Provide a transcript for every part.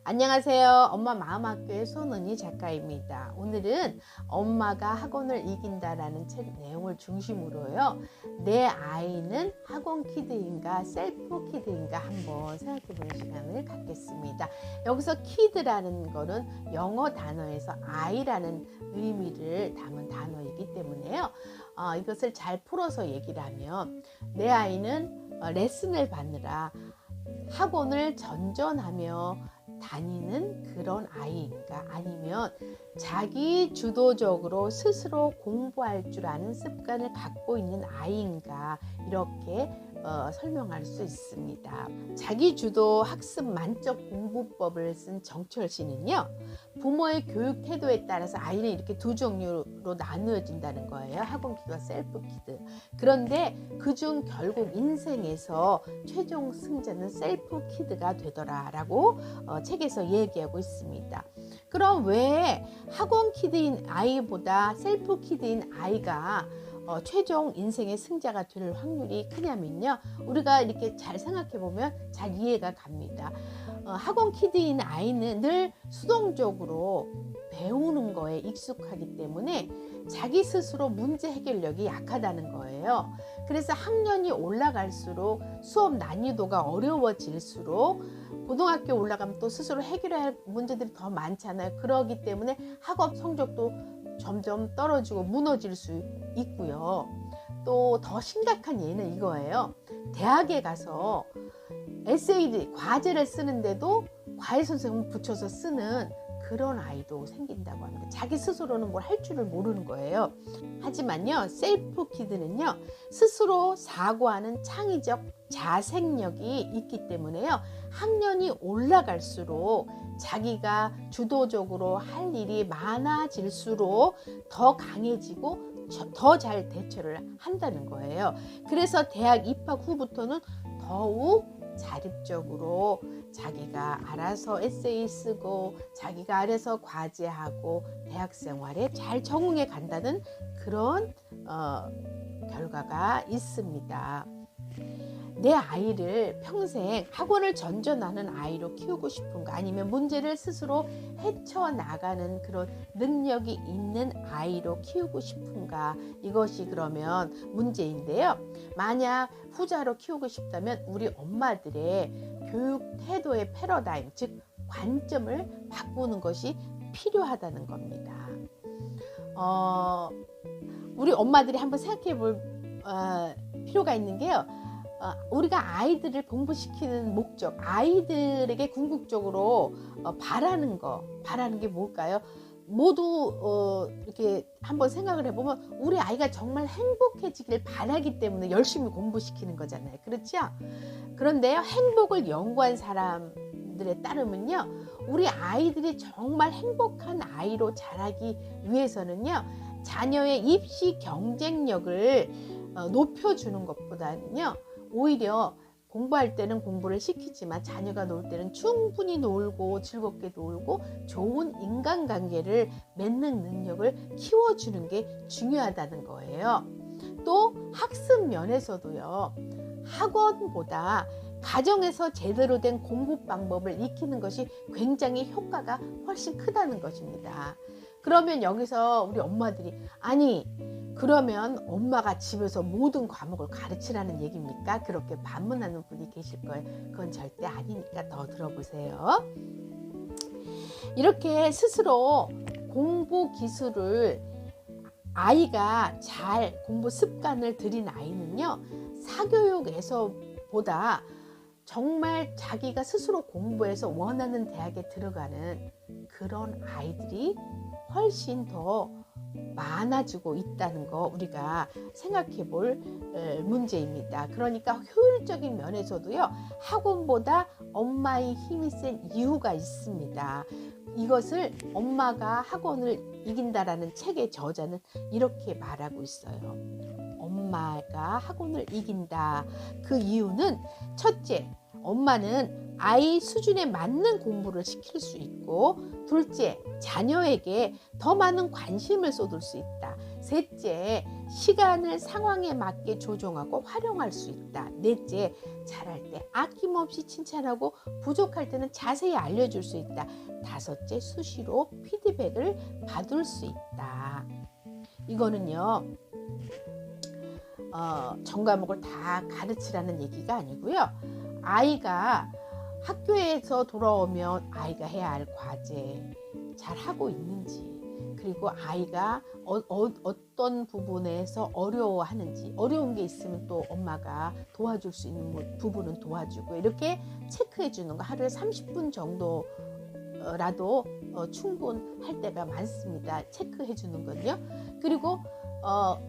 안녕하세요. 엄마 마음학교의 손은희 작가입니다. 오늘은 엄마가 학원을 이긴다라는 책 내용을 중심으로요. 내 아이는 학원 키드인가 셀프 키드인가 한번 생각해보는 시간을 갖겠습니다. 여기서 키드라는 거는 영어 단어에서 아이라는 의미를 담은 단어이기 때문에요. 이것을 잘 풀어서 얘기를 하면 내 아이는 레슨을 받느라 학원을 전전하며 다니는 그런 아이인가, 아니면 자기 주도적으로 스스로 공부할 줄 아는 습관을 갖고 있는 아이인가, 이렇게 설명할 수 있습니다. 자기 주도 학습 만점 공부법을 쓴 정철 씨는요, 부모의 교육 태도에 따라서 아이는 이렇게 두 종류로 나누어진다는 거예요. 학원 키드와 셀프 키드. 그런데 그중 결국 인생에서 최종 승자는 셀프 키드가 되더라라고 책에서 얘기하고 있습니다. 그럼 왜 학원 키드인 아이보다 셀프 키드인 아이가 최종 인생의 승자가 될 확률이 크냐면요, 우리가 이렇게 잘 생각해 보면 잘 이해가 갑니다. 학원 키드인 아이는 늘 수동적으로 배우는 거에 익숙하기 때문에 자기 스스로 문제 해결력이 약하다는 거예요. 그래서 학년이 올라갈수록 수업 난이도가 어려워질수록 고등학교 올라가면 또 스스로 해결해야 할 문제들이 더 많잖아요. 그러기 때문에 학업 성적도 점점 떨어지고 무너질 수 있고요. 또 더 심각한 예는 이거예요. 대학에 가서 에세이 과제를 쓰는데도 과외 선생님을 붙여서 쓰는 그런 아이도 생긴다고 합니다. 자기 스스로는 뭘 할 줄을 모르는 거예요. 하지만요, 셀프 키드는요, 스스로 사고하는 창의적 자생력이 있기 때문에요, 학년이 올라갈수록 자기가 주도적으로 할 일이 많아질수록 더 강해지고 더 잘 대처를 한다는 거예요. 그래서 대학 입학 후부터는 더욱 자립적으로 자기가 알아서 에세이 쓰고 자기가 알아서 과제하고 대학 생활에 잘 적응해 간다는 그런 결과가 있습니다. 내 아이를 평생 학원을 전전하는 아이로 키우고 싶은가, 아니면 문제를 스스로 헤쳐나가는 그런 능력이 있는 아이로 키우고 싶은가, 이것이 그러면 문제인데요. 만약 후자로 키우고 싶다면 우리 엄마들의 교육 태도의 패러다임, 즉 관점을 바꾸는 것이 필요하다는 겁니다. 우리 엄마들이 한번 생각해 볼 필요가 있는 게요, 우리가 아이들을 공부시키는 목적, 아이들에게 궁극적으로 바라는 게 뭘까요? 모두 이렇게 한번 생각을 해보면 우리 아이가 정말 행복해지길 바라기 때문에 열심히 공부시키는 거잖아요. 그렇죠? 그런데요, 행복을 연구한 사람들에 따르면요, 우리 아이들이 정말 행복한 아이로 자라기 위해서는요, 자녀의 입시 경쟁력을 높여주는 것보다는요, 오히려 공부할 때는 공부를 시키지만 자녀가 놀 때는 충분히 놀고 즐겁게 놀고 좋은 인간관계를 맺는 능력을 키워주는 게 중요하다는 거예요. 또 학습 면에서도요, 학원보다 가정에서 제대로 된 공부 방법을 익히는 것이 굉장히 효과가 훨씬 크다는 것입니다. 그러면 여기서 우리 엄마들이, 아니 그러면 엄마가 집에서 모든 과목을 가르치라는 얘기입니까? 그렇게 반문하는 분이 계실 거예요. 그건 절대 아니니까 더 들어보세요. 이렇게 스스로 공부 기술을, 아이가 잘 공부 습관을 들인 아이는요, 사교육에서보다 정말 자기가 스스로 공부해서 원하는 대학에 들어가는 그런 아이들이 훨씬 더 많아지고 있다는 거 우리가 생각해 볼 문제입니다. 그러니까 효율적인 면에서도요, 학원보다 엄마의 힘이 센 이유가 있습니다. 이것을 엄마가 학원을 이긴다라는 책의 저자는 이렇게 말하고 있어요. 엄마가 학원을 이긴다. 그 이유는 첫째, 엄마는 아이 수준에 맞는 공부를 시킬 수 있고, 둘째, 자녀에게 더 많은 관심을 쏟을 수 있다. 셋째, 시간을 상황에 맞게 조정하고 활용할 수 있다. 넷째, 잘할 때 아낌없이 칭찬하고 부족할 때는 자세히 알려줄 수 있다. 다섯째, 수시로 피드백을 받을 수 있다. 이거는요, 전 과목을 다 가르치라는 얘기가 아니고요. 아이가 학교에서 돌아오면 아이가 해야 할 과제 잘 하고 있는지, 그리고 아이가 어떤 부분에서 어려워하는지, 어려운 게 있으면 또 엄마가 도와줄 수 있는 부분은 도와주고, 이렇게 체크해 주는 거 하루에 30분 정도라도 충분할 때가 많습니다. 체크해 주는 건요. 그리고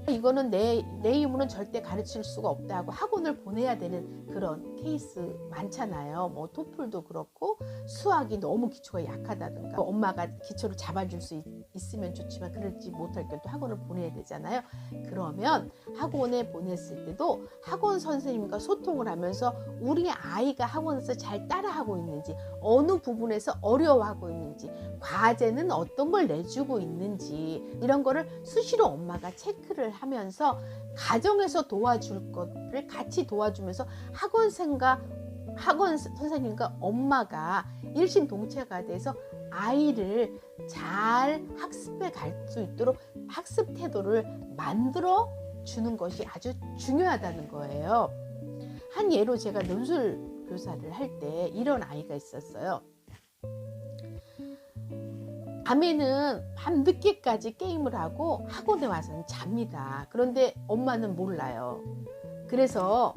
이거는 내 힘으로는 절대 가르칠 수가 없다 하고 학원을 보내야 되는 그런 케이스 많잖아요. 뭐 토플도 그렇고, 수학이 너무 기초가 약하다든가, 엄마가 기초를 잡아줄 수 있으면 좋지만 그러지 못할 경우 또 학원을 보내야 되잖아요. 그러면 학원에 보냈을 때도 학원 선생님과 소통을 하면서 우리 아이가 학원에서 잘 따라하고 있는지, 어느 부분에서 어려워하고 있는지, 과제는 어떤 걸 내주고 있는지, 이런 거를 수시로 엄마가 체크를 하면서 가정에서 도와줄 것을 같이 도와주면서 학원 선생님과 엄마가 일심동체가 돼서 아이를 잘 학습해 갈 수 있도록 학습 태도를 만들어 주는 것이 아주 중요하다는 거예요. 한 예로 제가 논술 교사를 할 때 이런 아이가 있었어요. 밤에는 밤늦게까지 게임을 하고 학원에 와서는 잡니다. 그런데 엄마는 몰라요. 그래서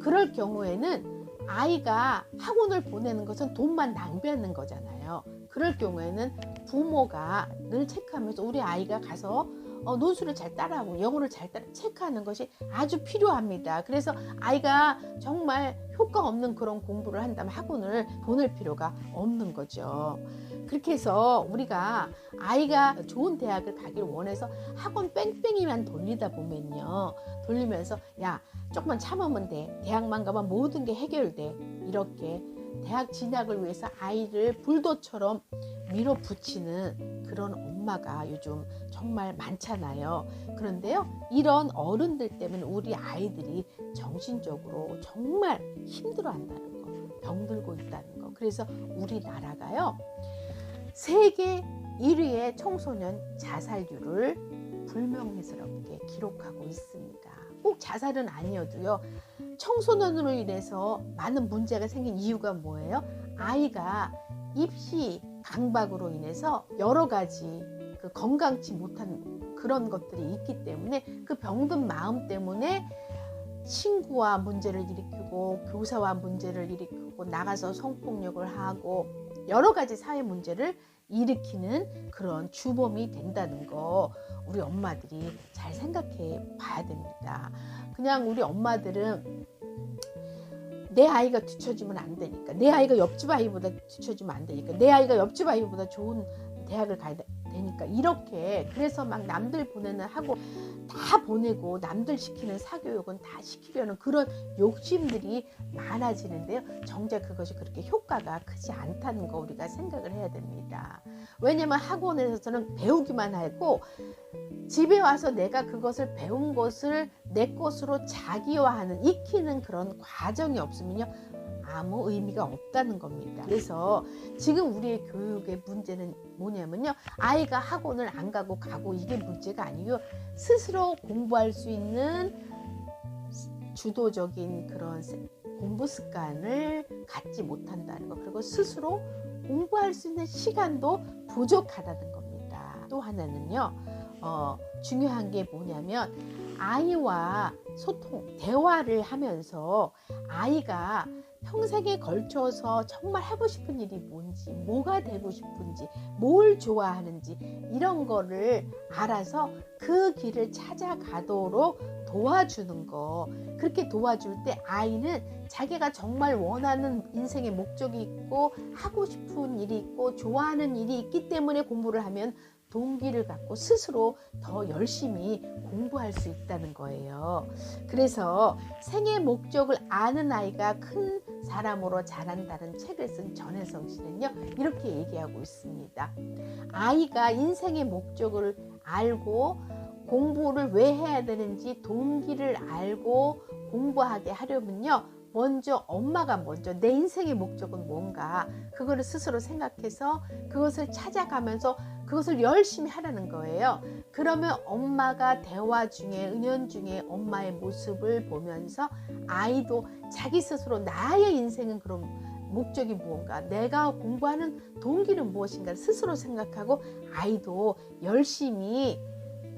그럴 경우에는 아이가 학원을 보내는 것은 돈만 낭비하는 거잖아요. 그럴 경우에는 부모가 늘 체크하면서 우리 아이가 가서 논술을 잘 따라하고 영어를 잘 체크하는 것이 아주 필요합니다. 그래서 아이가 정말 효과 없는 그런 공부를 한다면 학원을 보낼 필요가 없는 거죠. 그렇게 해서 우리가 아이가 좋은 대학을 가길 원해서 학원 뺑뺑이만 돌리다 보면요, 돌리면서 야 조금만 참으면 돼, 대학만 가면 모든 게 해결돼, 이렇게 대학 진학을 위해서 아이를 불도처럼 밀어붙이는 그런 엄마가 요즘 정말 많잖아요. 그런데요, 이런 어른들 때문에 우리 아이들이 정신적으로 정말 힘들어한다는 거, 병들고 있다는 거. 그래서 우리나라가요, 세계 1위의 청소년 자살률을 불명예스럽게 기록하고 있습니다. 꼭 자살은 아니어도요, 청소년으로 인해서 많은 문제가 생긴 이유가 뭐예요? 아이가 입시 강박으로 인해서 여러 가지 건강치 못한 그런 것들이 있기 때문에, 그 병든 마음 때문에 친구와 문제를 일으키고 교사와 문제를 일으키고 나가서 성폭력을 하고 여러 가지 사회 문제를 일으키는 그런 주범이 된다는 거, 우리 엄마들이 잘 생각해 봐야 됩니다. 그냥 우리 엄마들은 내 아이가 뒤처지면 안 되니까, 내 아이가 옆집 아이보다 뒤처지면 안 되니까, 내 아이가 옆집 아이보다 좋은 대학을 가야 되니까, 이렇게 그래서 막 남들 보내는 하고 다 보내고 남들 시키는 사교육은 다 시키려는 그런 욕심들이 많아지는데요, 정작 그것이 그렇게 효과가 크지 않다는 거 우리가 생각을 해야 됩니다. 왜냐면 학원에서는 배우기만 하고 집에 와서 내가 그것을 배운 것을 내 것으로 자기화하는, 익히는 그런 과정이 없으면요, 아무 의미가 없다는 겁니다. 그래서 지금 우리의 교육의 문제는 뭐냐면요, 아이가 학원을 안 가고 이게 문제가 아니고, 스스로 공부할 수 있는 주도적인 그런 공부 습관을 갖지 못한다는 것, 그리고 스스로 공부할 수 있는 시간도 부족하다는 겁니다. 또 하나는요, 중요한 게 뭐냐면 아이와 소통, 대화를 하면서 아이가 평생에 걸쳐서 정말 하고 싶은 일이 뭔지, 뭐가 되고 싶은지, 뭘 좋아하는지, 이런 거를 알아서 그 길을 찾아가도록 도와주는 거. 그렇게 도와줄 때 아이는 자기가 정말 원하는 인생의 목적이 있고 하고 싶은 일이 있고 좋아하는 일이 있기 때문에 공부를 하면 동기를 갖고 스스로 더 열심히 공부할 수 있다는 거예요. 그래서 생애 목적을 아는 아이가 큰 사람으로 자란다는 책을 쓴 전혜성 씨는요, 이렇게 얘기하고 있습니다. 아이가 인생의 목적을 알고 공부를 왜 해야 되는지 동기를 알고 공부하게 하려면요, 엄마가 먼저 내 인생의 목적은 뭔가 그거를 스스로 생각해서 그것을 찾아가면서 그것을 열심히 하라는 거예요. 그러면 엄마가 대화 중에, 은연 중에 엄마의 모습을 보면서 아이도 자기 스스로 나의 인생은 그런 목적이 무언가, 내가 공부하는 동기는 무엇인가 스스로 생각하고 아이도 열심히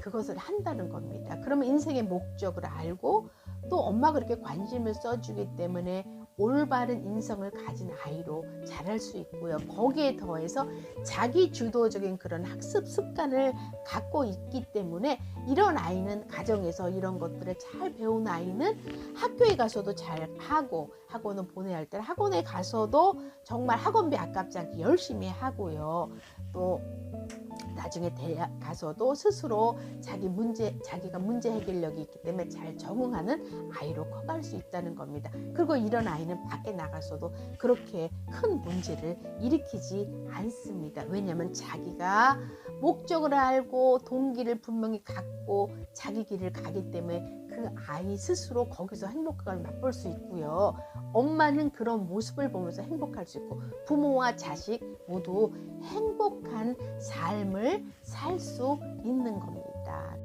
그것을 한다는 겁니다. 그러면 인생의 목적을 알고 또 엄마가 그렇게 관심을 써주기 때문에 올바른 인성을 가진 아이로 자랄 수 있고요. 거기에 더해서 자기 주도적인 그런 학습 습관을 갖고 있기 때문에 이런 아이는 가정에서 이런 것들을 잘 배운 아이는 학교에 가서도 잘 하고, 학원을 보내야 할 때 학원에 가서도 정말 학원비 아깝지 않게 열심히 하고요. 또 나중에 대학 가서도 스스로 자기가 문제 해결력이 있기 때문에 잘 적응하는 아이로 커갈 수 있다는 겁니다. 그리고 이런 아이는 밖에 나가서도 그렇게 큰 문제를 일으키지 않습니다. 왜냐하면 자기가 목적을 알고 동기를 분명히 갖고 자기 길을 가기 때문에 그 아이 스스로 거기서 행복감을 맛볼 수 있고요. 엄마는 그런 모습을 보면서 행복할 수 있고 부모와 자식 모두 행복한 삶을 살 수 있는 겁니다.